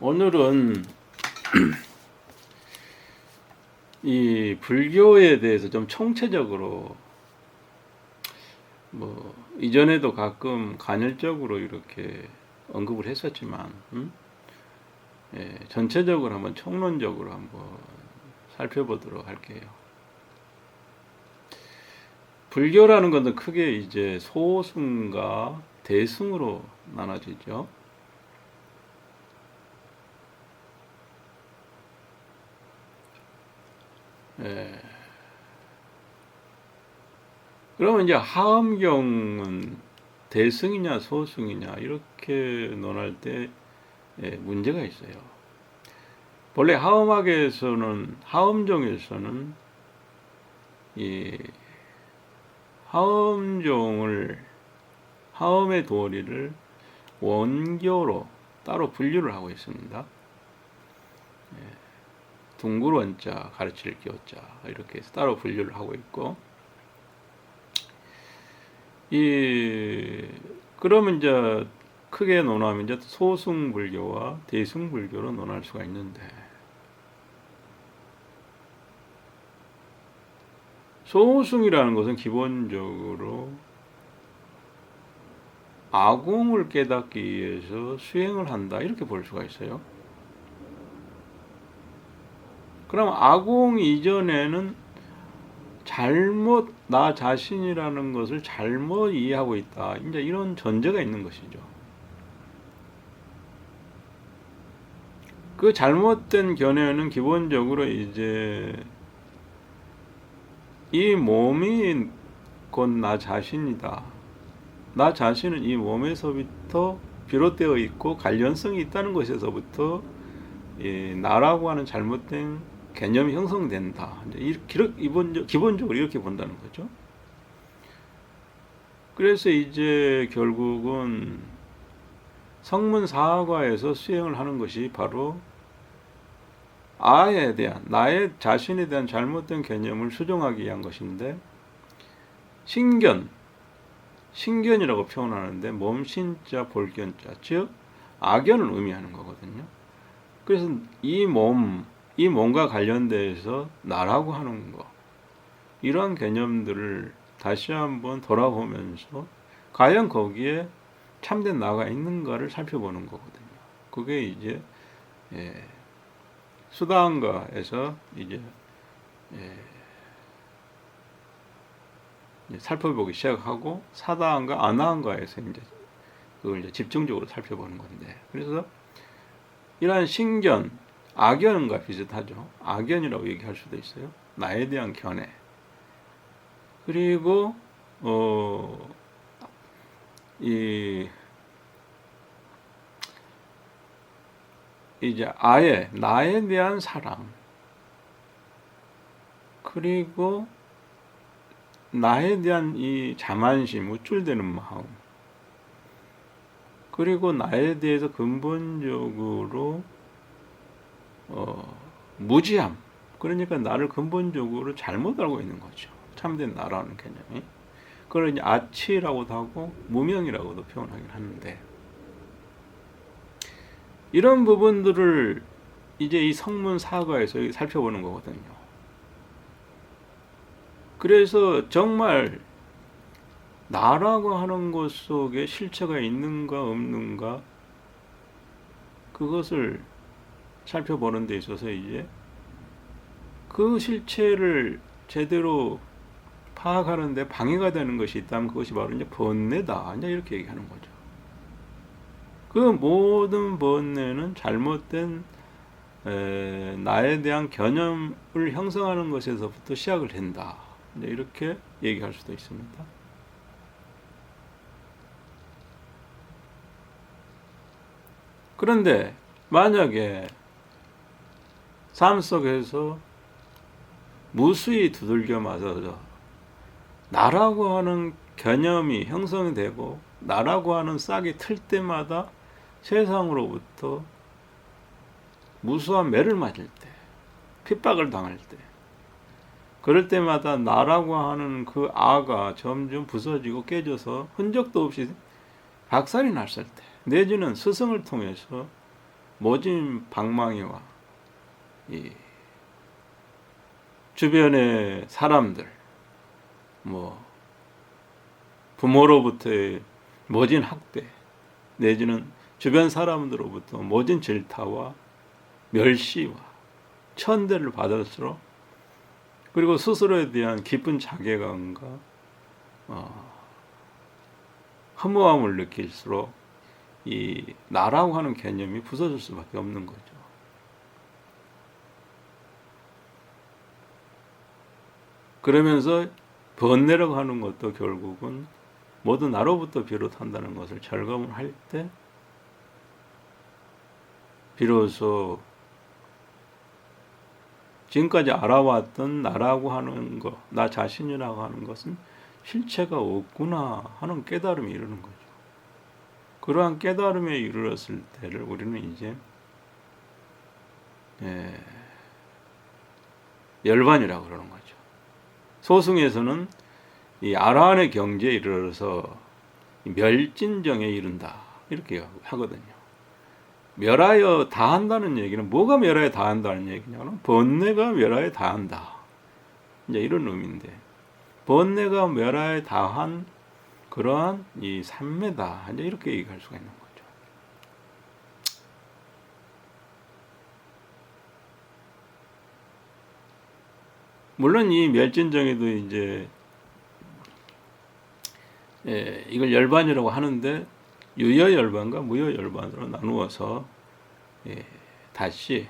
오늘은 이 불교에 대해서 좀 총체적으로 이전에도 가끔 간헐적으로 이렇게 언급을 했었지만 전체적으로 한번 총론적으로 한번 살펴보도록 할게요. 불교라는 것은 크게 이제 소승과 대승으로 나눠지죠. 그러면 이제 하엄경은 대승이냐 소승이냐 이렇게 논할 때 문제가 있어요. 본래 하엄학에서는 하엄종에서는 이 하엄의 도리를 원교로 따로 분류를 하고 있습니다. 둥글 원자, 가르칠 교자 이렇게 해서 따로 분류를 하고 있고, 그러면 이제 크게 논하면 이제 소승불교와 대승불교로 논할 수가 있는데, 소승이라는 것은 기본적으로 아공을 깨닫기 위해서 수행을 한다 이렇게 볼 수가 있어요. 그럼 아공 이전에는 잘못 나 자신이라는 것을 잘못 이해하고 있다. 이제 이런 전제가 있는 것이죠. 그 잘못된 견해는 기본적으로 이제 이 몸이 곧 나 자신이다. 나 자신은 이 몸에서부터 비롯되어 있고 관련성이 있다는 것에서부터 나라고 하는 잘못된 개념이 형성된다. 기본적으로 이렇게 본다는 거죠. 그래서 이제 결국은 성문사화에서 수행을 하는 것이 바로 아에 대한, 나의 자신에 대한 잘못된 개념을 수정하기 위한 것인데, 신견이라고 표현하는데 몸신자 볼견자, 즉 악견을 의미하는 거거든요. 그래서 이 몸과 관련돼서 나라고 하는 거, 이러한 개념들을 다시 한번 돌아보면서 과연 거기에 참된 나가 있는가를 살펴보는 거거든요. 그게 이제 수다한가에서 이제 살펴보기 시작하고, 사다한가 아나한가에서 이제 그걸 이제 집중적으로 살펴보는 건데, 그래서 이러한 신견, 악견과 비슷하죠. 악견이라고 얘기할 수도 있어요. 나에 대한 견해. 그리고 이제 아예 나에 대한 사랑, 그리고 나에 대한 이 자만심, 우쭐대는 마음, 그리고 나에 대해서 근본적으로 무지함, 그러니까 나를 근본적으로 잘못 알고 있는 거죠. 참된 나라는 개념이. 그걸 이제 아치라고도 하고 무명이라고도 표현하긴 하는데, 이런 부분들을 이제 이 성문사과에서 살펴보는 거거든요. 그래서 정말 나라고 하는 것 속에 실체가 있는가 없는가, 그것을 살펴보는 데 있어서 이제 그 실체를 제대로 파악하는데 방해가 되는 것이 있다면 그것이 바로 이제 번뇌다. 이제 이렇게 얘기하는 거죠. 그 모든 번뇌는 잘못된 나에 대한 개념을 형성하는 것에서부터 시작을 된다. 이제 이렇게 얘기할 수도 있습니다. 그런데 만약에 삶 속에서 무수히 두들겨 맞아서 나라고 하는 개념이 형성되고 나라고 하는 싹이 틀 때마다 세상으로부터 무수한 매를 맞을 때, 핍박을 당할 때, 그럴 때마다 나라고 하는 그 아가 점점 부서지고 깨져서 흔적도 없이 박살이 났을 때, 내지는 스승을 통해서 모진 방망이와 이 주변의 사람들, 뭐 부모로부터의 모진 학대 내지는 주변 사람들로부터 모진 질타와 멸시와 천대를 받을수록, 그리고 스스로에 대한 깊은 자괴감과 허무함을 느낄수록 이 나라고 하는 개념이 부서질 수밖에 없는 거죠. 그러면서 번뇌라고 하는 것도 결국은 모두 나로부터 비롯한다는 것을 절감을 할 때 비로소 지금까지 알아왔던 나라고 하는 것, 나 자신이라고 하는 것은 실체가 없구나 하는 깨달음이 이르는 거죠. 그러한 깨달음에 이르렀을 때를 우리는 이제 열반이라고 그러는 거죠. 소승에서는 이 아라한의 경지에 이르러서 멸진정에 이른다 이렇게 하거든요. 멸하여 다한다는 얘기는 뭐가 멸하여 다한다는 얘기냐면 번뇌가 멸하여 다한다, 이제 이런 의미인데, 번뇌가 멸하여 다한 그러한 이 삼매다, 이제 이렇게 얘기할 수가 있는 거죠. 물론 이 멸진정에도 이제 이걸 열반이라고 하는데 유여열반과 무여열반으로 나누어서 다시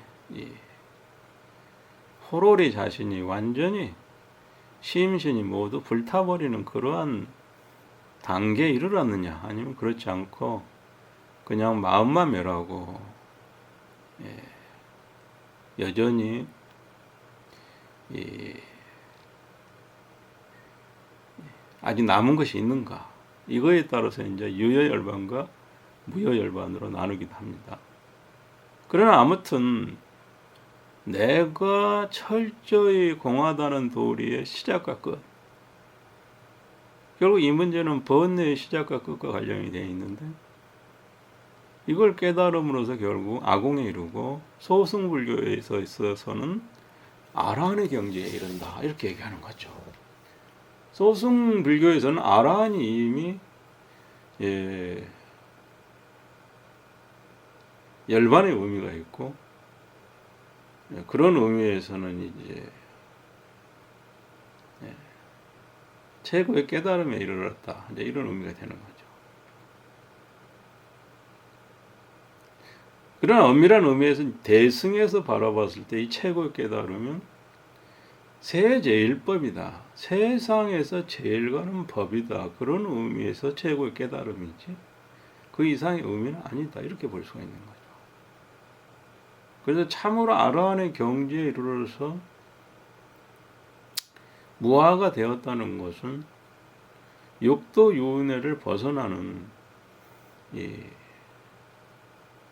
호롤이 자신이 완전히 심신이 모두 불타버리는 그러한 단계에 이르렀느냐, 아니면 그렇지 않고 그냥 마음만 멸하고 여전히 아직 남은 것이 있는가, 이거에 따라서 이제 유여열반과 무여열반으로 나누기도 합니다. 그러나 아무튼 내가 철저히 공하다는 도리의 시작과 끝, 결국 이 문제는 번뇌의 시작과 끝과 관련이 되어 있는데, 이걸 깨달음으로써 결국 아공에 이르고 소승불교에 있어서는 아라한의 경지에 이른다, 이렇게 얘기하는 거죠. 소승불교에서는 아라한이 이미 열반의 의미가 있고, 그런 의미에서는 이제 최고의 깨달음에 이르렀다, 이제 이런 의미가 되는 거죠. 그러나 엄밀한 의미에서 대승에서 바라봤을 때 이 최고의 깨달음은 세제일법이다, 세상에서 제일 가는 법이다, 그런 의미에서 최고의 깨달음이지 그 이상의 의미는 아니다, 이렇게 볼 수가 있는 거죠. 그래서 참으로 아라한의 경지에 이르러서 무아가 되었다는 것은 육도 윤회를 벗어나는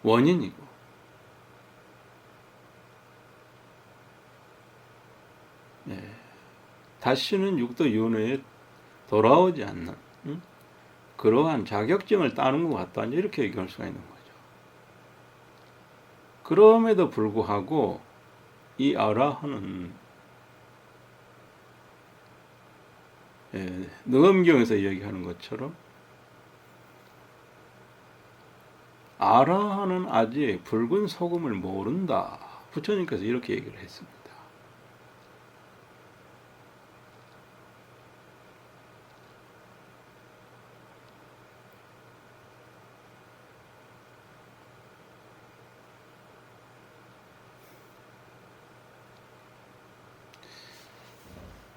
원인이고, 다시는 육도 윤회에 돌아오지 않는 그러한 자격증을 따는 것 같다, 이렇게 얘기할 수가 있는 거죠. 그럼에도 불구하고 이 아라한은 능엄경에서 이야기하는 것처럼 아라한은 아직 붉은 소금을 모른다, 부처님께서 이렇게 얘기를 했습니다.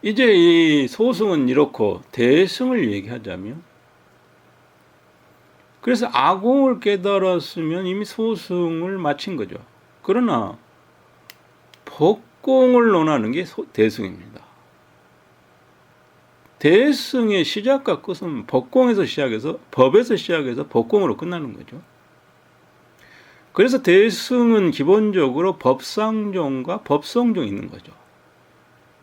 이제 이 소승은 이렇고, 대승을 얘기하자면, 그래서 아공을 깨달았으면 이미 소승을 마친 거죠. 그러나 법공을 논하는 게 대승입니다. 대승의 시작과 끝은 법공에서 시작해서, 법에서 시작해서 법공으로 끝나는 거죠. 그래서 대승은 기본적으로 법상종과 법성종이 있는 거죠.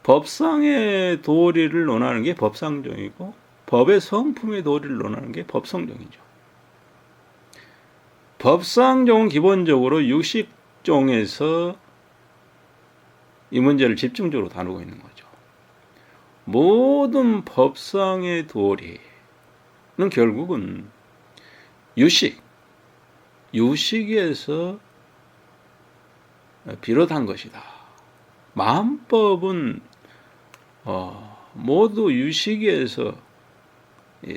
법상의 도리를 논하는 게 법상종이고, 법의 성품의 도리를 논하는 게 법성종이죠. 법상종은 기본적으로 유식종에서 이 문제를 집중적으로 다루고 있는 거죠. 모든 법상의 도리는 결국은 유식에서 비롯한 것이다. 마음법은 모두 유식에서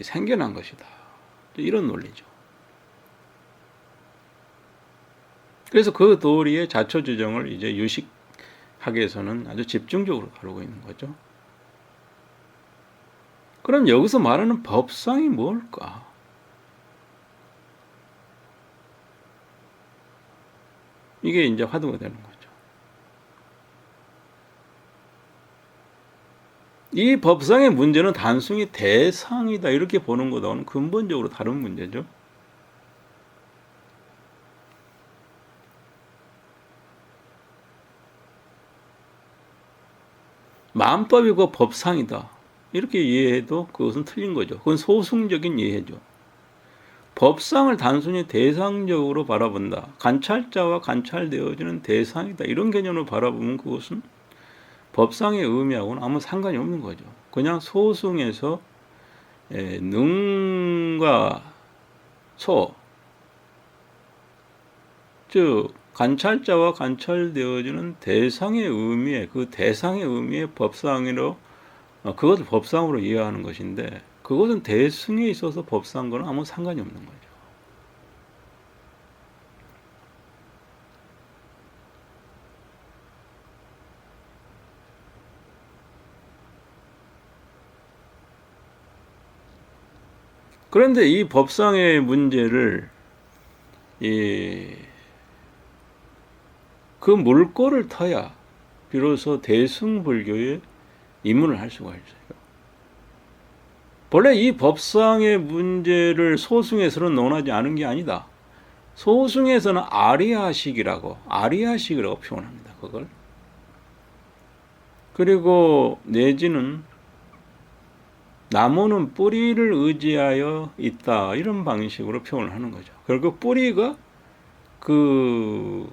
생겨난 것이다. 이런 논리죠. 그래서 그 도리의 자초지정을 이제 유식학에서는 아주 집중적으로 다루고 있는 거죠. 그럼 여기서 말하는 법상이 뭘까? 이게 이제 화두가 되는 거죠. 이 법상의 문제는 단순히 대상이다 이렇게 보는 것과는 근본적으로 다른 문제죠. 마음법이고 법상이다 이렇게 이해해도 그것은 틀린 거죠. 그건 소승적인 이해죠. 법상을 단순히 대상적으로 바라본다. 관찰자와 관찰되어지는 대상이다. 이런 개념으로 바라보면 그것은 법상의 의미하고는 아무 상관이 없는 거죠. 그냥 소승에서 능과 소, 즉 관찰자와 관찰되어지는 대상의 의미에 그 대상의 의미의 법상으로 그것을 법상으로 이해하는 것인데 그것은 대승에 있어서 법상과는 아무 상관이 없는 거죠. 그런데 이 법상의 문제를 그 물꼬를 터야 비로소 대승불교에 입문을 할 수가 있어요. 본래 이 법상의 문제를 소승에서는 논하지 않은 게 아니다. 소승에서는 아리아식이라고 표현합니다. 그걸. 그리고 내지는 나무는 뿌리를 의지하여 있다 이런 방식으로 표현을 하는 거죠. 결국 뿌리가 그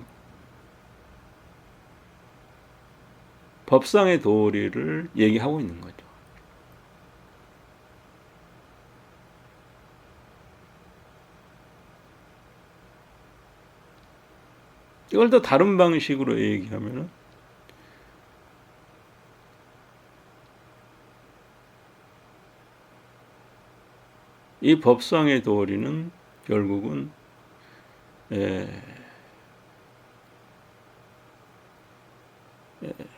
법상의 도리를 얘기하고 있는 거죠. 이걸 더 다른 방식으로 얘기하면은 이 법상의 도리는 결국은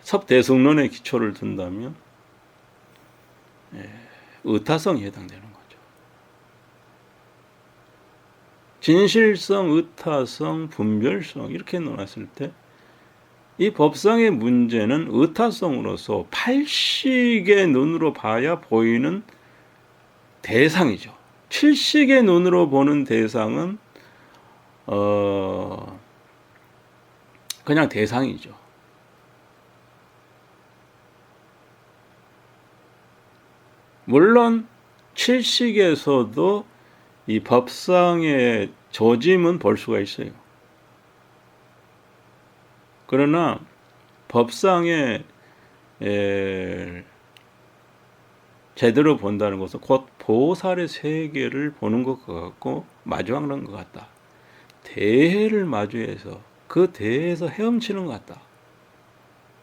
섭대승론의 기초를 둔다면 의타성에 해당되는 거죠. 진실성, 의타성, 분별성 이렇게 논했을 때 이 법상의 문제는 의타성으로서 팔식의 눈으로 봐야 보이는 대상이죠. 칠식의 눈으로 보는 대상은 그냥 대상이죠. 물론 칠식에서도 이 법상의 조짐은 볼 수가 있어요. 그러나 법상의 제대로 본다는 것은 곧 보살의 세계를 보는 것 같고 마주하는 것 같다. 대해를 마주해서 그 대해에서 헤엄치는 것 같다.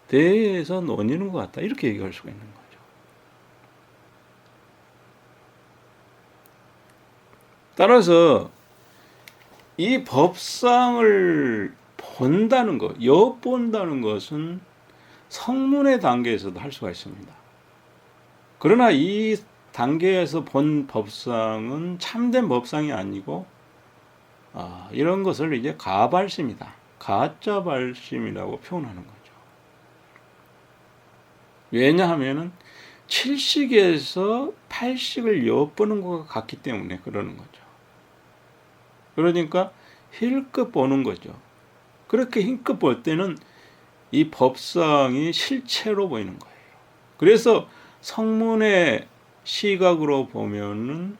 대해에서 논의는 것 같다. 이렇게 얘기할 수가 있는 거죠. 따라서 이 법상을 본다는 것, 엿본다는 것은 성문의 단계에서도 할 수가 있습니다. 그러나 이 단계에서 본 법상은 참된 법상이 아니고 이런 것을 이제 가발심이다. 가짜 발심이라고 표현하는 거죠. 왜냐하면은 7식에서 8식을 엿보는 것과 같기 때문에 그러는 거죠. 그러니까 힐끗 보는 거죠. 그렇게 힐끗 볼 때는 이 법상이 실체로 보이는 거예요. 그래서 성문의 시각으로 보면은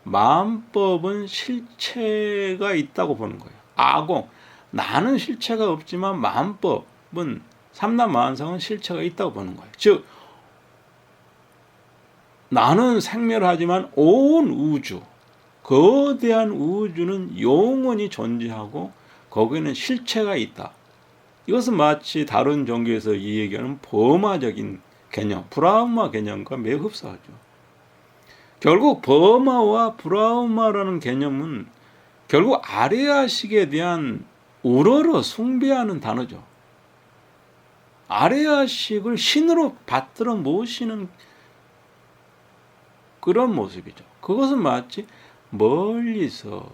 만법은 실체가 있다고 보는 거예요. 아공, 나는 실체가 없지만 만법은 삼라만상은 실체가 있다고 보는 거예요. 즉 나는 생멸하지만 온 우주, 거대한 우주는 영원히 존재하고 거기에는 실체가 있다. 이것은 마치 다른 종교에서 이 얘기하는 범화적인 개념, 브라흐마 개념과 매우 흡사하죠. 결국 범화와 브라흐마라는 개념은 결국 아레아식에 대한 우러러 숭배하는 단어죠. 아레아식을 신으로 받들어 모시는 그런 모습이죠. 그것은 마치 멀리서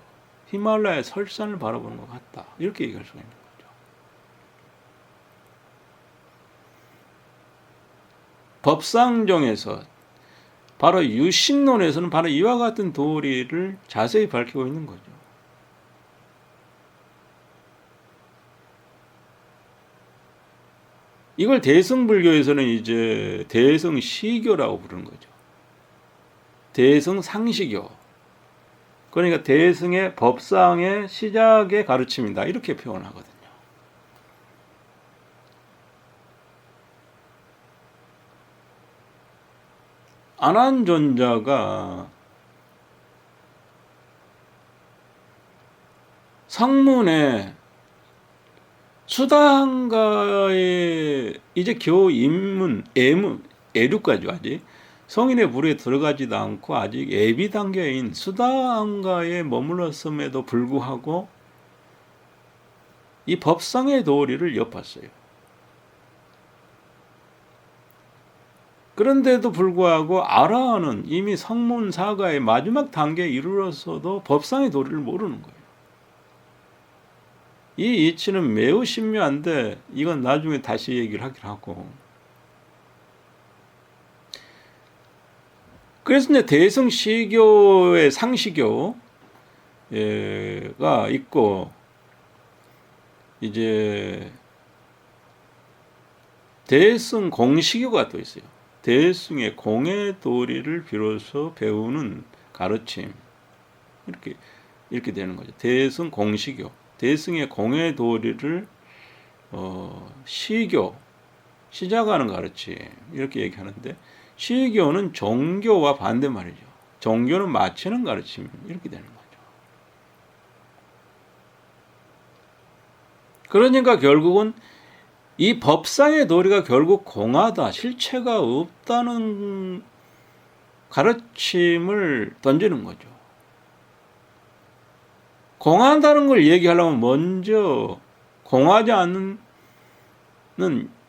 히말라야 설산을 바라보는 것 같다. 이렇게 얘기할 수가 있는 거죠. 법상종에서 바로 유식론에서는 바로 이와 같은 도리를 자세히 밝히고 있는 거죠. 이걸 대승불교에서는 이제 대승시교라고 부르는 거죠. 대승상시교. 그러니까 대승의 법상의 시작의 가르침이다. 이렇게 표현하거든요. 안한존자가 성문에 수다한가에 이제 겨우 입문, 애류까지 아직 성인의 불에 들어가지도 않고 아직 예비 단계인 수다한가에 머물렀음에도 불구하고 이 법상의 도리를 엿봤어요. 그런데도 불구하고 아라한은 이미 성문 사가의 마지막 단계에 이르렀어도 법상의 도리를 모르는 거예요. 이 이치는 매우 신묘한데 이건 나중에 다시 얘기를 하기로 하고, 그래서 이제 대승시교의 상시교가 있고 이제 대승 공시교가 또 있어요. 대승의 공의 도리를 비로소 배우는 가르침, 이렇게 되는 거죠. 대승 공시교, 대승의 공의 도리를 시교, 시작하는 가르침, 이렇게 얘기하는데, 시교는 종교와 반대말이죠. 종교는 마치는 가르침, 이렇게 되는 거죠. 그러니까 결국은 이 법상의 도리가 결국 공하다, 실체가 없다는 가르침을 던지는 거죠. 공한다는 걸 얘기하려면 먼저 공하지 않는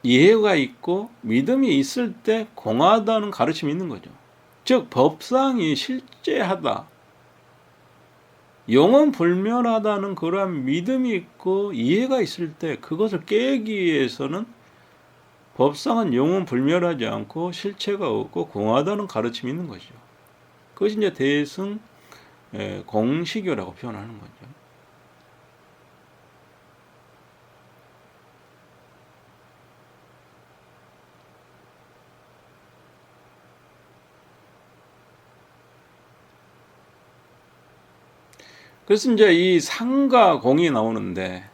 이해가 있고 믿음이 있을 때 공하다는 가르침이 있는 거죠. 즉 법상이 실제하다, 영원불멸하다는 그러한 믿음이 있고 이해가 있을 때 그것을 깨기 위해서는 법상은 영원불멸하지 않고 실체가 없고 공하다는 가르침이 있는 것이죠. 그것이 이제 대승 공시교라고 표현하는 거죠. 그래서 이제 이 상과 공이 나오는데,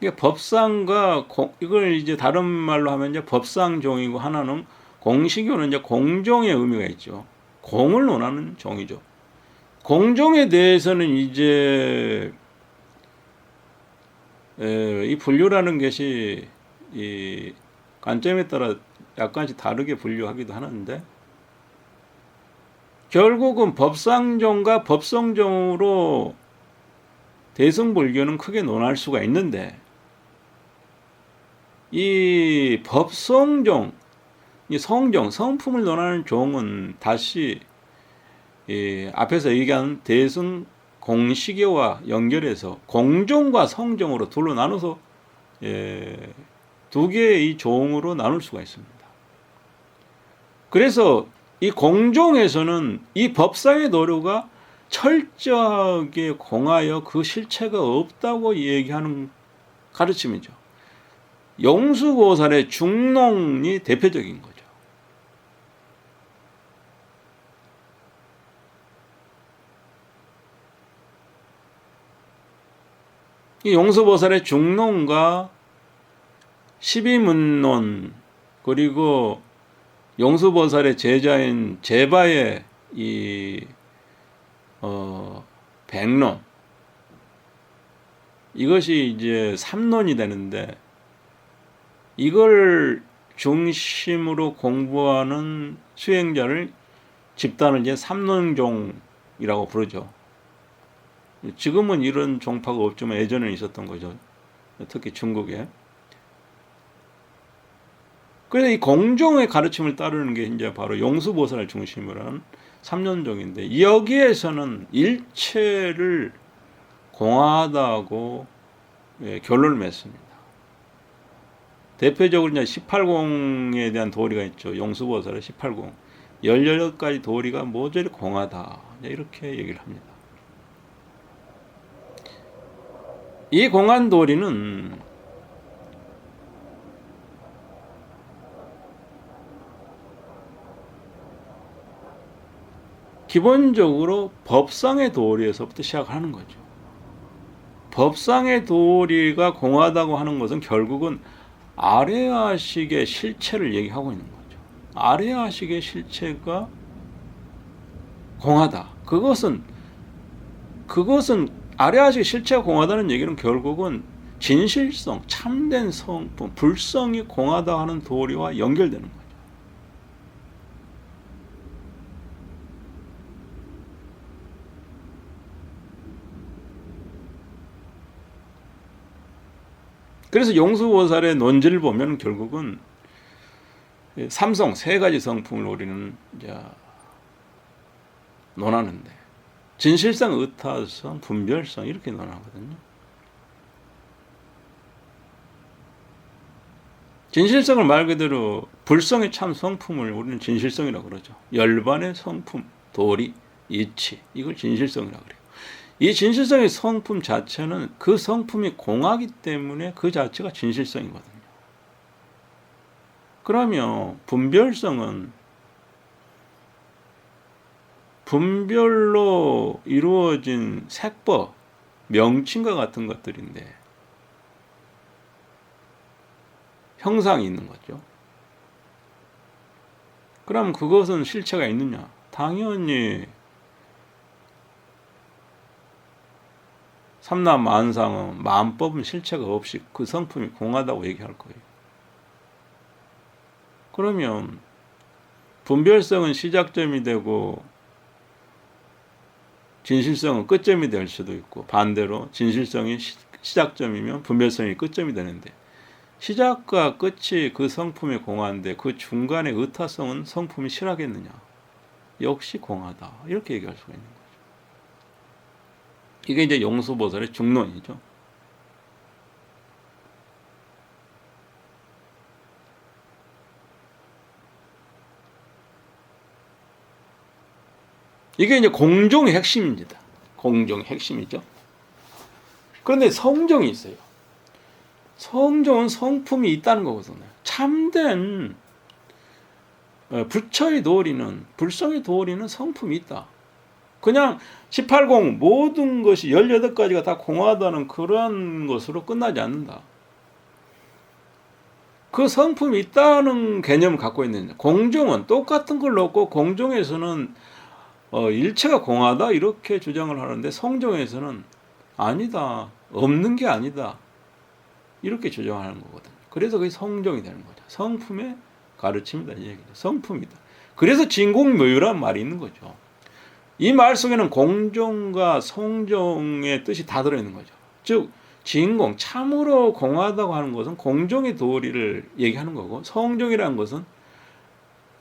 이게 법상과 이걸 이제 다른 말로 하면 이제 법상종이고, 하나는 공시교는 이제 공종의 의미가 있죠. 공을 논하는 종이죠. 공종에 대해서는 이제 이 분류라는 것이 이 관점에 따라 약간씩 다르게 분류하기도 하는데, 결국은 법상종과 법성종으로 대승불교는 크게 논할 수가 있는데, 이 법성종, 이 성종, 성품을 논하는 종은 다시 앞에서 얘기한 대승 공시교와 연결해서 공종과 성종으로 둘로 나눠서 두 개의 이 종으로 나눌 수가 있습니다. 그래서 이 공종에서는 이 법상의 도료가 철저하게 공하여 그 실체가 없다고 얘기하는 가르침이죠. 용수보살의 중농이 대표적인 거죠. 이 용수보살의 중론과 십이문론 그리고 용수보살의 제자인 제바의 이 백론, 이것이 이제 삼론이 되는데, 이걸 중심으로 공부하는 수행자를 집단을 이제 삼론종이라고 부르죠. 지금은 이런 종파가 없지만 예전에 있었던 거죠. 특히 중국에. 그래서 이 공종의 가르침을 따르는 게 이제 바로 용수보살을 중심으로 한 삼론종인데, 여기에서는 일체를 공하다고 결론을 맺습니다. 대표적으로 이제 18공에 대한 도리가 있죠. 용수보살의 18공. 18가지 도리가 모조리 공하다. 이렇게 얘기를 합니다. 이 공한 도리는 기본적으로 법상의 도리에서부터 시작하는 거죠. 법상의 도리가 공하다고 하는 것은 결국은 아레아식의 실체를 얘기하고 있는 거죠. 아레아식의 실체가 공하다. 그것은 아레아식의 실체가 공하다는 얘기는 결국은 진실성, 참된 성품, 불성이 공하다 하는 도리와 연결되는 거죠. 그래서 용수보살의 논지를 보면 결국은 삼성, 세 가지 성품을 우리는 이제 논하는데, 진실성, 의타성, 분별성 이렇게 논하거든요. 진실성을 말 그대로 불성의 참 성품을 우리는 진실성이라고 그러죠. 열반의 성품, 도리, 이치, 이걸 진실성이라고 그래요. 이 진실성의 성품 자체는 그 성품이 공하기 때문에 그 자체가 진실성이거든요. 그러면 분별성은 분별로 이루어진 색법, 명칭과 같은 것들인데 형상이 있는 거죠. 그럼 그것은 실체가 있느냐? 당연히 삼남만상은 만법은 실체가 없이 그 성품이 공하다고 얘기할 거예요. 그러면 분별성은 시작점이 되고 진실성은 끝점이 될 수도 있고, 반대로 진실성이 시작점이면 분별성이 끝점이 되는데, 시작과 끝이 그 성품이 공하인데 그 중간의 의타성은 성품이 실하겠느냐? 역시 공하다. 이렇게 얘기할 수가 있는 거죠. 이게 이제 용수보살의 중론이죠. 이게 이제 공종의 핵심입니다. 공종의 핵심이죠. 그런데 성종이 있어요. 성종은 성품이 있다는 거거든요. 참된 불처의 도리는, 불성의 도리는 성품이 있다. 그냥 18공 모든 것이 18가지가 다 공하다는 그런 것으로 끝나지 않는다. 그 성품이 있다는 개념을 갖고 있는, 공종은 똑같은 걸 놓고 공종에서는 일체가 공하다 이렇게 주장을 하는데, 성종에서는 아니다, 없는 게 아니다 이렇게 주장하는 거거든요. 그래서 그게 성종이 되는 거죠. 성품의 가르침이다 이 얘기죠. 성품이다. 그래서 진공묘유란 말이 있는 거죠. 이 말 속에는 공종과 성종의 뜻이 다 들어있는 거죠. 즉 진공, 참으로 공하다고 하는 것은 공종의 도리를 얘기하는 거고, 성종이라는 것은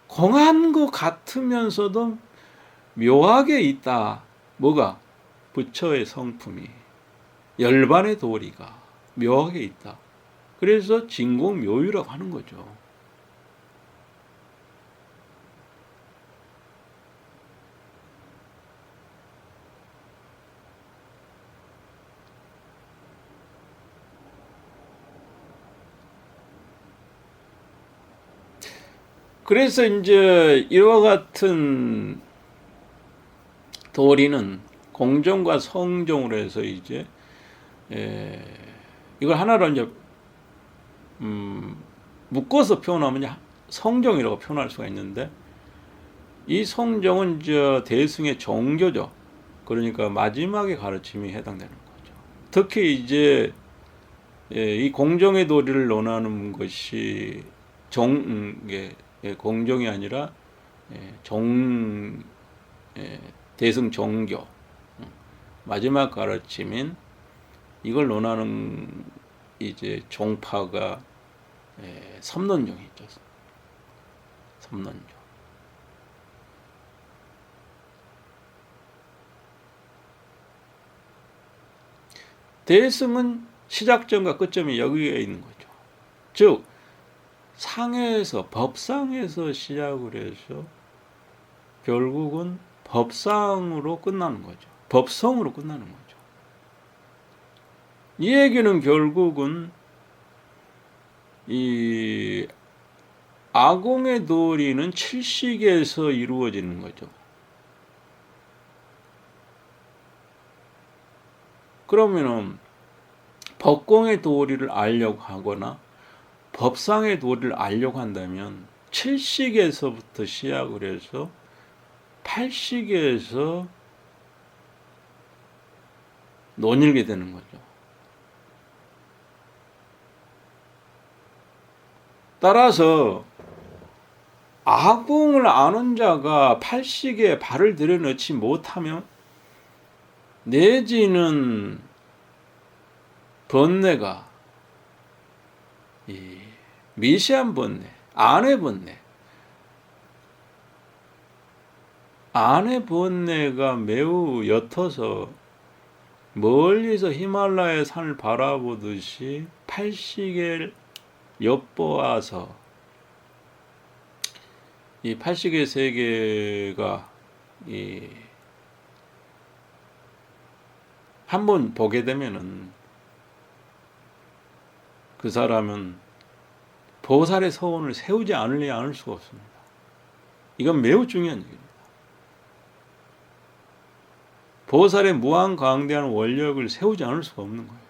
공한 것 같으면서도 묘하게 있다. 뭐가? 부처의 성품이, 열반의 도리가 묘하게 있다. 그래서 진공묘유라고 하는 거죠. 그래서 이제 이와 같은 도리는 공종과 성종으로 해서 이제 이걸 하나로 이제 묶어서 표현하면 이제 성정이라고 표현할 수가 있는데, 이 성정은 저 대승의 종교죠. 그러니까 마지막에 가르침이 해당되는 거죠. 특히 이제 이 공정의 도리를 논하는 것이 공정이 아니라 대승 종교, 마지막 가르침인 이걸 논하는 이제 종파가 삼론종이 있죠. 삼론종. 대승은 시작점과 끝점이 여기에 있는 거죠. 즉 상에서, 법상에서 시작을 해서 결국은 법상으로 끝나는 거죠. 법성으로 끝나는 거죠. 이 얘기는 결국은 이 아공의 도리는 칠식에서 이루어지는 거죠. 그러면은 법공의 도리를 알려고 하거나 법상의 도리를 알려고 한다면 칠식에서부터 시작을 해서 팔식에서 논일게 되는 거죠. 따라서 아공을 아는 자가 팔식에 발을 들여넣지 못하면, 내지는 번뇌가 이 미시한 번뇌, 안의 번뇌가 매우 옅어서 멀리서 히말라야 산을 바라보듯이 팔식에 엿보아서 이 팔식의 세계가 한번 보게 되면은 그 사람은 보살의 서원을 세우지 않으려 않을 수가 없습니다. 이건 매우 중요한 얘기입니다. 보살의 무한광대한 원력을 세우지 않을 수가 없는 거예요.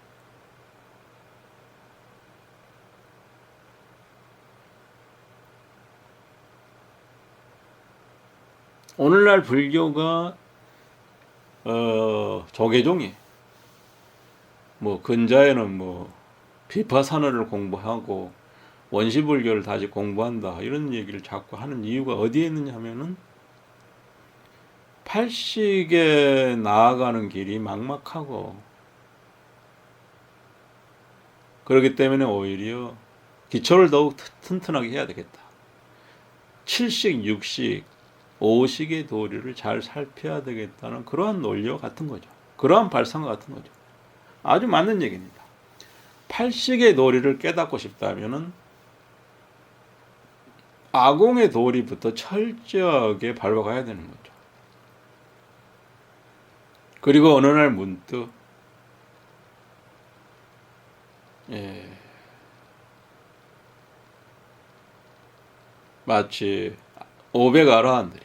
오늘날 불교가 조계종이 근자에는 비파사나를 공부하고 원시불교를 다시 공부한다, 이런 얘기를 자꾸 하는 이유가 어디에 있느냐 하면은 팔식에 나아가는 길이 막막하고, 그렇기 때문에 오히려 기초를 더욱 튼튼하게 해야 되겠다. 7식, 6식, 5식의 도리를 잘 살펴야 되겠다는 그러한 논리와 같은 거죠. 그러한 발상과 같은 거죠. 아주 맞는 얘기입니다. 8식의 도리를 깨닫고 싶다면은 아공의 도리부터 철저하게 밟아가야 되는 거죠. 그리고 어느 날 문득 마치 500아라한들이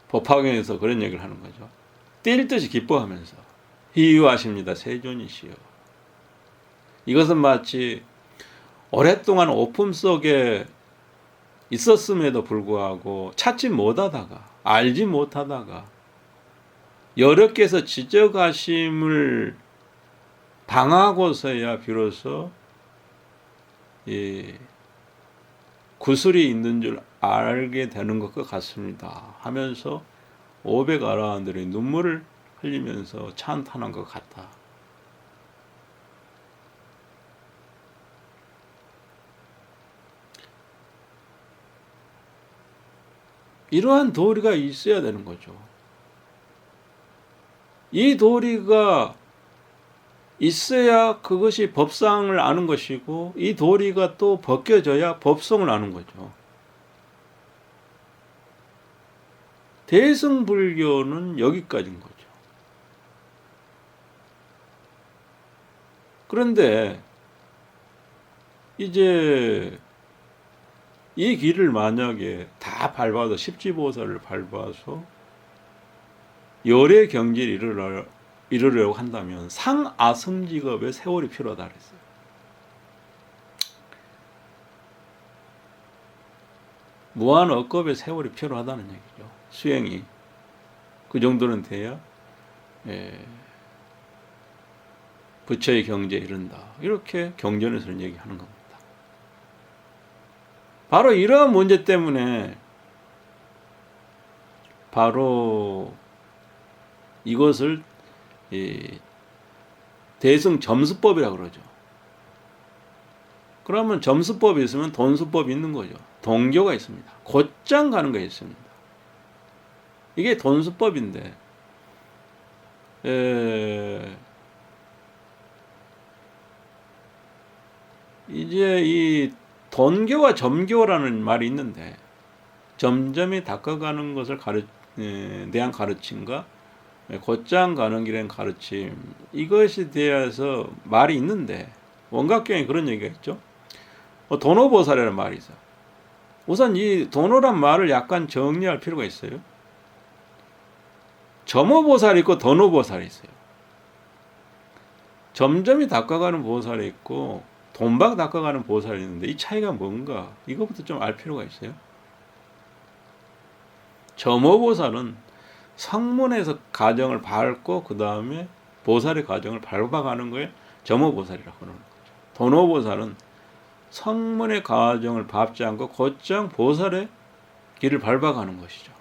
법화경에서 그런 얘기를 하는 거죠. 뛸 듯이 기뻐하면서 희유하십니다, 세존이시여. 이것은 마치 오랫동안 오품 속에 있었음에도 불구하고 찾지 못하다가, 알지 못하다가 여러께서 지적하심을 당하고서야 비로소 구슬이 있는 줄 알게 되는 것과 같습니다 하면서 500아라한들이 눈물을 흘리면서 찬탄한 것 같다. 이러한 도리가 있어야 되는 거죠. 이 도리가 있어야 그것이 법상을 아는 것이고, 이 도리가 또 벗겨져야 법성을 아는 거죠. 대승불교는 여기까지인 거죠. 그런데 이제 이 길을 만약에 다 밟아서, 십지보살을 밟아서 열의 경지를 이루려고 한다면 상아승직업에 세월이 필요하다 그랬어요. 무한억겁의 세월이 필요하다는 얘기죠. 수행이 그 정도는 돼야 부처의 경지에 이른다. 이렇게 경전에서는 얘기하는 겁니다. 바로 이러한 문제 때문에 바로 이것을 대승점수법이라고 그러죠. 그러면 점수법이 있으면 돈수법이 있는 거죠. 동교가 있습니다. 곧장 가는 게 있습니다. 이게 돈수법인데 이제 이 돈교와 점교라는 말이 있는데 점점이 닦아가는 것을 대한 가르침과 곧장 가는 길엔 가르침 이것에 대해서 말이 있는데 원각경에 그런 얘기가 있죠. 도노보살이라는 말이 있어요. 우선 이 도노란 말을 약간 정리할 필요가 있어요. 점호보살이 있고 도노보살이 있어요. 점점이 닦아가는 보살이 있고 돈박 닦아가는 보살이 있는데 이 차이가 뭔가 이것부터 좀 알 필요가 있어요. 점호보살은 성문에서 가정을 밟고 그 다음에 보살의 가정을 밟아가는 거에 점호보살이라고 하는 거죠. 도노보살은 성문의 가정을 밟지 않고 곧장 보살의 길을 밟아가는 것이죠.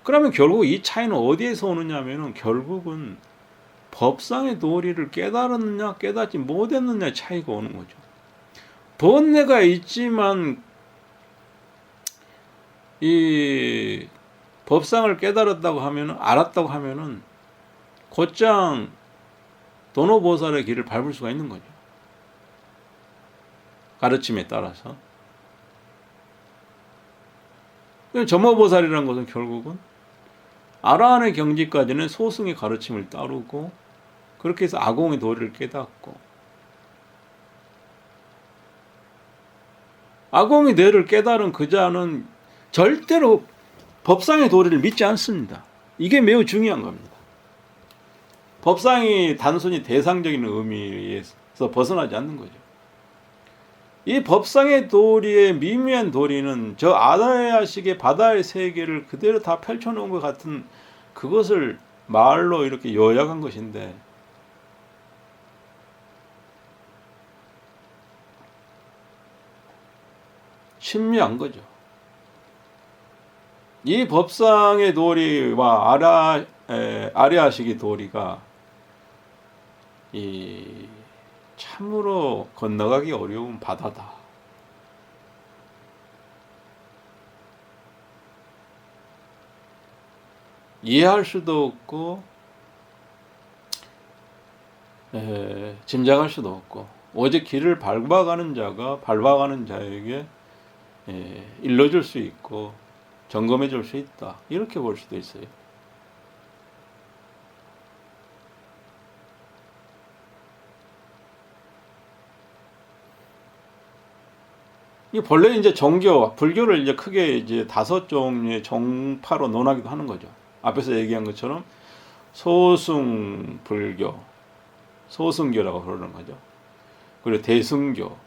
그러면 결국 이 차이는 어디에서 오느냐 하면은 결국은 법상의 도리를 깨달았느냐 깨닫지 못했느냐의 차이가 오는 거죠. 번뇌가 있지만 이 법상을 깨달았다고 하면은 알았다고 하면은 곧장 도노보살의 길을 밟을 수가 있는 거죠. 가르침에 따라서. 점호보살이라는 것은 결국은 아라한의 경지까지는 소승의 가르침을 따르고 그렇게 해서 아공의 도리를 깨닫고 아공의 도리를 깨달은 그 자는 절대로 법상의 도리를 믿지 않습니다. 이게 매우 중요한 겁니다. 법상이 단순히 대상적인 의미에서 벗어나지 않는 거죠. 이 법상의 도리의 미미한 도리는 저 아라야식의 바다의 세계를 그대로 다 펼쳐놓은 것 같은 그것을 말로 이렇게 요약한 것인데 신미한 거죠. 이 법상의 도리와 아라야식의 도리가 참으로 건너가기 어려운 바다다. 이해할 수도 없고 짐작할 수도 없고 오직 길을 밟아가는 자가 밟아가는 자에게 일러줄 수 있고 점검해 줄 수 있다. 이렇게 볼 수도 있어요. 이 본래 이제 종교, 불교를 이제 크게 이제 5종류의 종파로 논하기도 하는 거죠. 앞에서 얘기한 것처럼 소승 불교, 소승교라고 그러는 거죠. 그리고 대승교.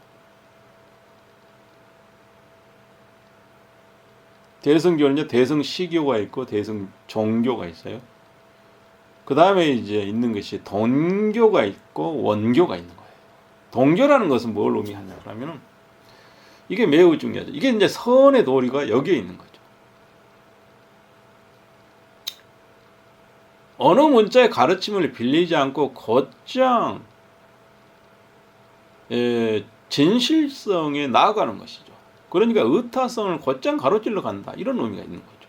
대승교는 이제 대승시교가 있고 대승종교가 있어요. 그 다음에 이제 있는 것이 돈교가 있고 원교가 있는 거예요. 돈교라는 것은 뭘 의미하냐 그러면은 이게 매우 중요하죠. 이게 이제 선의 도리가 여기에 있는 거죠. 어느 문자의 가르침을 빌리지 않고 곧장 진실성에 나아가는 것이죠. 그러니까 의타성을 곧장 가로질러 간다. 이런 의미가 있는 거죠.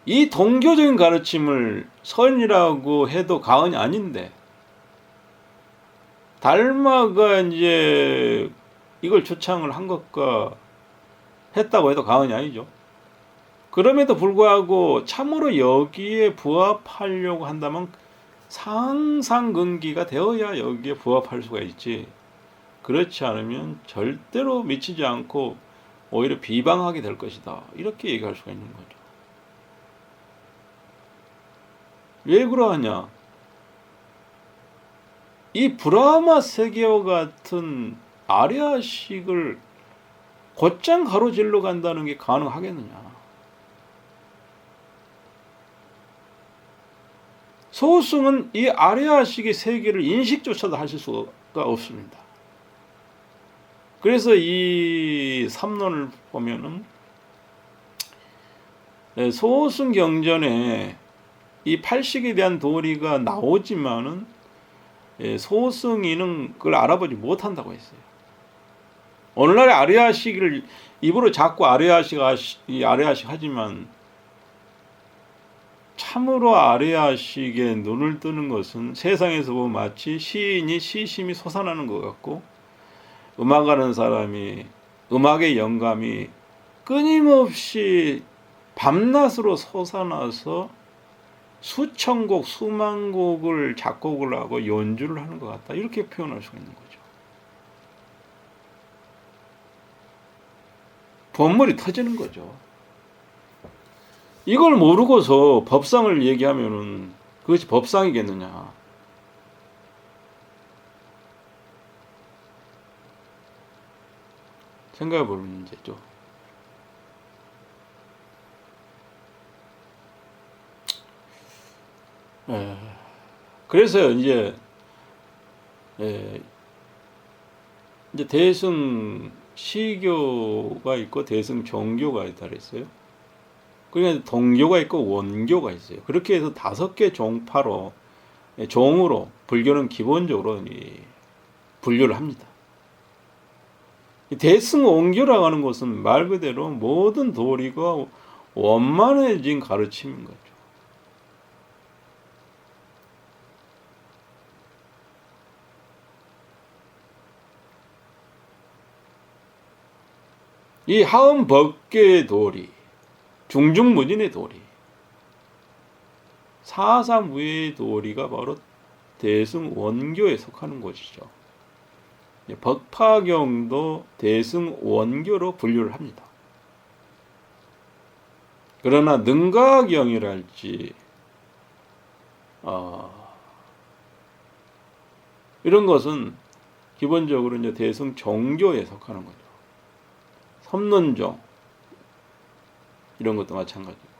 이 동교적인 가르침을 선이라고 해도 과언이 아닌데 달마가 이제 이걸 주창을 한 것과 했다고 해도 과언이 아니죠. 그럼에도 불구하고 참으로 여기에 부합하려고 한다면 상상근기가 되어야 여기에 부합할 수가 있지. 그렇지 않으면 절대로 미치지 않고 오히려 비방하게 될 것이다. 이렇게 얘기할 수가 있는 거죠. 왜 그러하냐? 이 브라마 세계와 같은 아레아식을 곧장 가로질러 간다는 게 가능하겠느냐? 소승은 이 아레아식의 세계를 인식조차도 하실 수가 없습니다. 그래서 이 삼론을 보면은 소승 경전에 이 팔식에 대한 도리가 나오지만은 소승이는 그걸 알아보지 못한다고 했어요. 오늘날의 아레아식을 입으로 자꾸 아레아식 하지만 참으로 아레아식에 눈을 뜨는 것은 세상에서 보면 마치 시인이 시심이 솟아나는 것 같고 음악하는 사람이 음악의 영감이 끊임없이 밤낮으로 솟아나서 수천 곡, 수만 곡을 작곡을 하고 연주를 하는 것 같다. 이렇게 표현할 수가 있는 거죠. 본물이 터지는 거죠. 이걸 모르고서 법상을 얘기하면은 그것이 법상이겠느냐. 생각해 볼 문제죠. 그래서 이제 대승 시교가 있고 대승 정교가 있다 그랬어요. 그러니까 동교가 있고 원교가 있어요. 그렇게 해서 5개 종파로 종으로 불교는 기본적으로 분류를 합니다. 대승 원교라고 하는 것은 말 그대로 모든 도리가 원만해진 가르침인 거죠. 이 하음 법계의 도리, 중중무진의 도리, 사사무예의 도리가 바로 대승 원교에 속하는 것이죠. 법화경도 대승 원교로 분류를 합니다. 그러나 능가경이랄지 이런 것은 기본적으로 이제 대승 정교에 속하는 거죠. 삼론종 이런 것도 마찬가지고.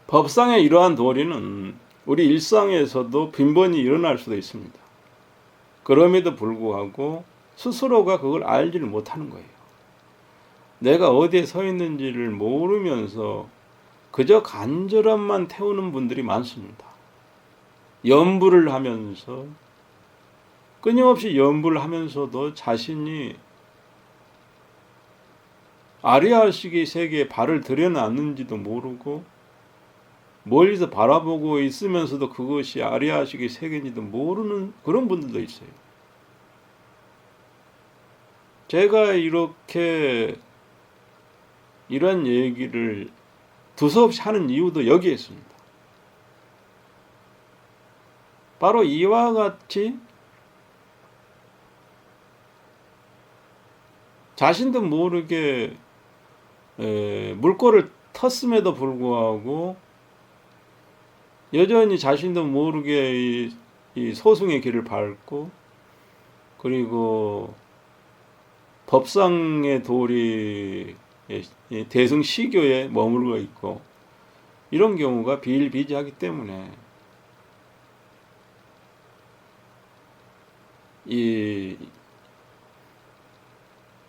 법상의 이러한 도리는 우리 일상에서도 빈번히 일어날 수도 있습니다. 그럼에도 불구하고 스스로가 그걸 알지를 못하는 거예요. 내가 어디에 서 있는지를 모르면서 그저 간절함만 태우는 분들이 많습니다. 연부를 하면서 끊임없이 연부를 하면서도 자신이 아리아식의 세계에 발을 들여놨는지도 모르고 멀리서 바라보고 있으면서도 그것이 아리아식의 세계인지도 모르는 그런 분들도 있어요. 제가 이렇게 이런 얘기를 두서없이 하는 이유도 여기에 있습니다. 바로 이와 같이 자신도 모르게 물꼬를 텄음에도 불구하고 여전히 자신도 모르게 이 소승의 길을 밟고 그리고 법상의 도리 대승 시교에 머물러 있고 이런 경우가 비일비재하기 때문에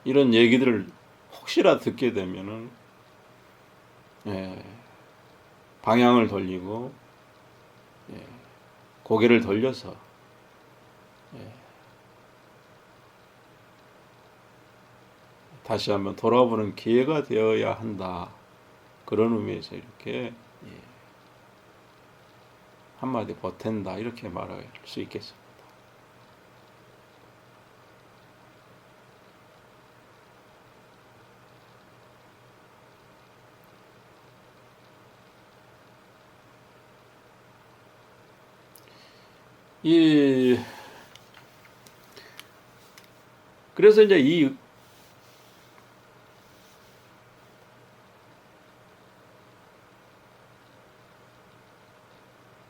이런 얘기들을 혹시라도 듣게 되면은 방향을 돌리고 고개를 돌려서 다시 한번 돌아보는 기회가 되어야 한다. 그런 의미에서 이렇게 한마디 보탠다 이렇게 말할 수 있겠습니다. 이 그래서 이제 이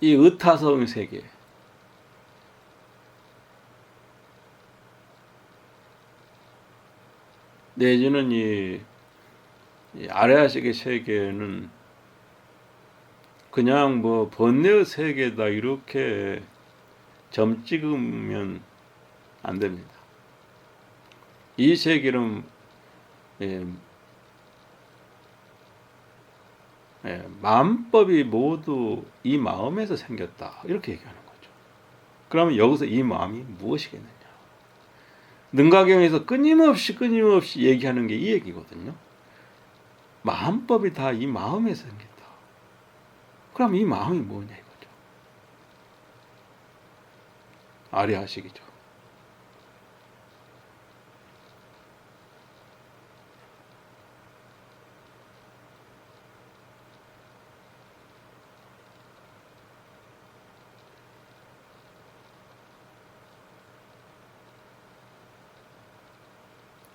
의타성 세계, 내지는 이 아레아식의 세계는 그냥 뭐 번뇌의 세계다 이렇게 점 찍으면 안 됩니다. 이 세계는 마음법이 모두 이 마음에서 생겼다 이렇게 얘기하는 거죠. 그러면 여기서 이 마음이 무엇이겠느냐? 능가경에서 끊임없이 얘기하는 게 이 얘기거든요. 마음법이 다 이 마음에서 생겼다. 그럼 이 마음이 뭐냐 이거죠. 아리아식이죠.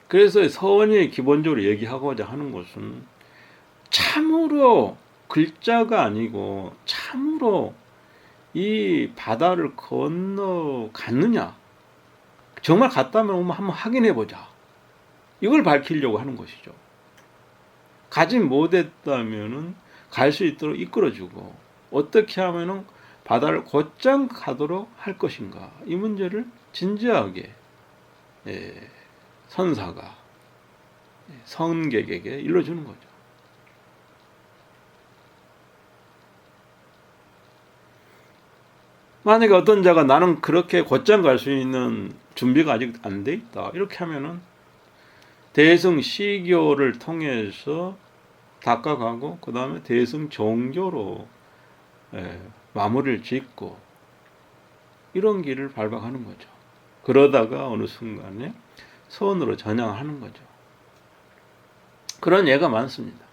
그래서 서원이 기본적으로 얘기하고자 하는 것은 참으로 글자가 아니고 참으로 이 바다를 건너갔느냐, 정말 갔다면 한번 확인해 보자, 이걸 밝히려고 하는 것이죠. 가지 못했다면은 갈 수 있도록 이끌어주고, 어떻게 하면은 바다를 곧장 가도록 할 것인가, 이 문제를 진지하게 선사가 성객에게 일러주는 거죠. 만약에 어떤 자가 나는 그렇게 곧장 갈 수 있는 준비가 아직 안 돼 있다, 이렇게 하면은 대승 시교를 통해서 닦아가고 그 다음에 대승 종교로 마무리를 짓고 이런 길을 밟아가는 거죠. 그러다가 어느 순간에 선으로 전향하는 거죠. 그런 예가 많습니다.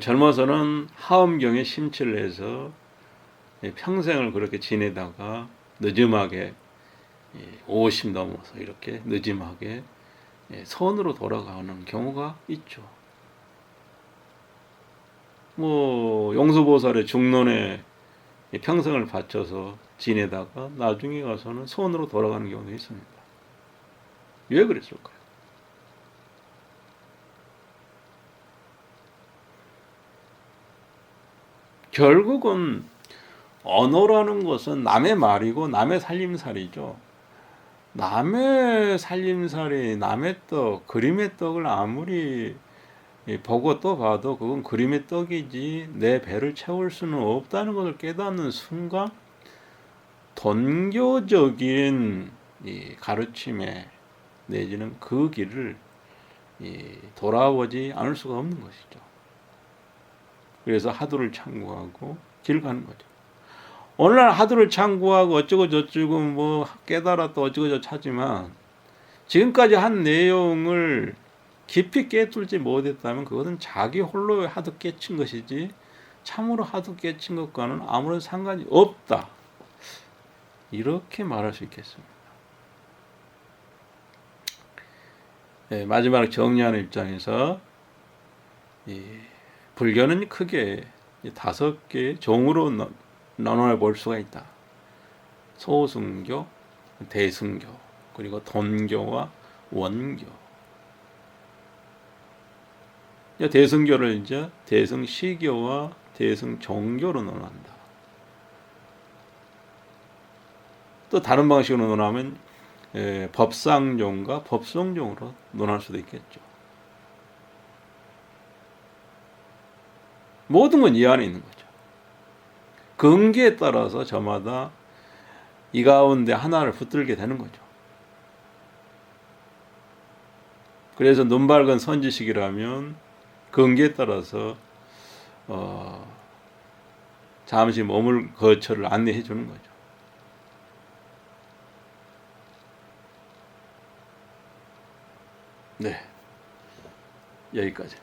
젊어서는 하엄경에 심취를 해서 평생을 그렇게 지내다가 늦음하게 50 넘어서 이렇게 늦음하게 선으로 돌아가는 경우가 있죠. 뭐 용수보살의 중론에 평생을 바쳐서 지내다가 나중에 가서는 선으로 돌아가는 경우도 있습니다. 왜 그랬을까요? 결국은 언어라는 것은 남의 말이고 남의 살림살이죠. 남의 살림살이, 남의 떡, 그림의 떡을 아무리 보고 또 봐도 그건 그림의 떡이지 내 배를 채울 수는 없다는 것을 깨닫는 순간 돈교적인 이 가르침에 내지는 그 길을 돌아보지 않을 수가 없는 것이죠. 그래서 하도를 참고하고 길 가는 거죠. 오늘날 하도를 참고하고 어쩌고 저쩌고 뭐 깨달았다 어쩌고 저쩌고 하지만 지금까지 한 내용을 깊이 깨뚫지 못했다면 그것은 자기 홀로 하도 깨친 것이지 참으로 하도 깨친 것과는 아무런 상관이 없다, 이렇게 말할 수 있겠습니다. 마지막으로 정리하는 입장에서 불교는 크게 5개의 종으로 나눠 볼 수가 있다. 소승교, 대승교, 그리고 돈교와 원교. 대승교를 이제 대승시교와 대승종교로 논한다. 또 다른 방식으로 논하면 법상종과 법성종으로 논할 수도 있겠죠. 모든 건 이 안에 있는 거죠. 근기에 따라서 저마다 이 가운데 하나를 붙들게 되는 거죠. 그래서 눈 밝은 선지식이라면 근기에 따라서 잠시 머물 거처를 안내해 주는 거죠. 네, 여기까지.